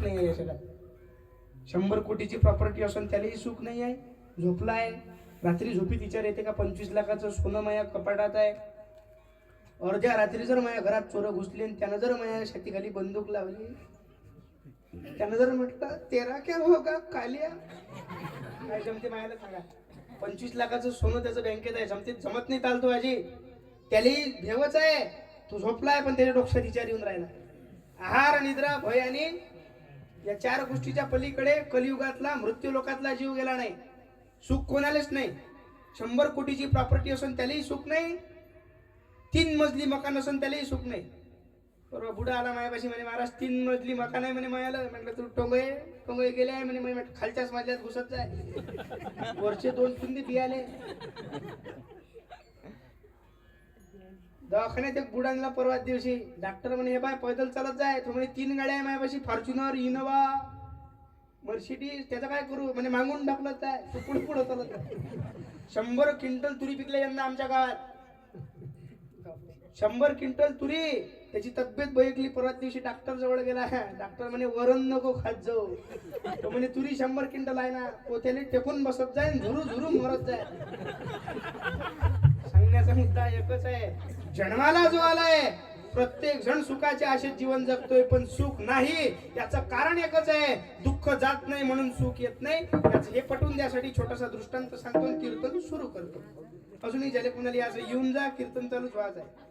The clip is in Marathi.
सुख नाही आहे या जगात. 100 कोटीची प्रॉपर्टी असून त्यालाही सुख नाही आहे. झोपला आहे, रात्री झोपीत विचार येते का 25 लाखाचं सोनं माया कपाटात आहे. अर्ध्या रात्री जर माझ्या घरात चोर घुसले आणि त्यानं जर माझ्या छातीखाली बंदूक लावली, त्यानं जर म्हटलं तेरा क्या होगा कालिया, काय जमते मायाला सांगा. 25 लाखाचं सोनं त्याचं बँकेत आहे, जमत नाही चालतो आजी. त्यालाही भेवच आहे. तो झोपलाय पण त्याच्या डोक्यात विचार येऊन राहिला. आहार, निद्रा, भय आणि या 4 गोष्टीच्या पलीकडे कलियुगातला मृत्यू लोकातला जीव गेला नाही. सुख कोणालाच नाही. 100 कोटीची प्रॉपर्टी असून त्यालाही सुख नाही. 3 मजली मकान असून त्यालाही सुख नाही. बरोबर बुडा आला मायापाशी म्हणे महाराज 3 मजली मकान आहे म्हणे मायाला. म्हटलं तू टोंगळे गेले आहे म्हणे. खालच्याच मजल्यात घुसत जाय. वरचे 2 कुंदी बियाले. दवाखान्यात एक बुडांना परवा दिवशी डॉक्टर म्हणे हे बाय पैदल चालत जाय. तो म्हणे 3 गाड्या आहे माझ्यापाशी, फॉर्च्युनर, इनोवा, मर्सिडीज. त्याचं काय करू म्हणे, मागून टाकलं जाय. तू पुढे चालत जाय. 100 क्विंटल तुरी पिकले यंदा आमच्या गावात. 100 क्विंटल तुरी. त्याची तब्येत बैकली. परवा दिवशी डॉक्टर जवळ गेला. डॉक्टर म्हणे वरण नको खात जाऊ. तो म्हणे तुरी 100 क्विंटल आहे ना, पोत्याने टेकून बसत जाय, झुरू झुरू मरत जाय. सांगण्याचा मुद्दा एकच आहे, जन्माला जो आलाय प्रत्येक जण सुखाच्या आशेत जीवन जगतोय, पण सुख नाही. याचं कारण एकच आहे, दुःख जात नाही म्हणून सुख येत नाही. याचं हे पटवून द्यासाठी छोटासा दृष्टांत सांगतो, कीर्तन सुरू करतो. अजूनही ज्याला कुणाला असं येऊन जा, कीर्तन चालूच व्हायचं आहे.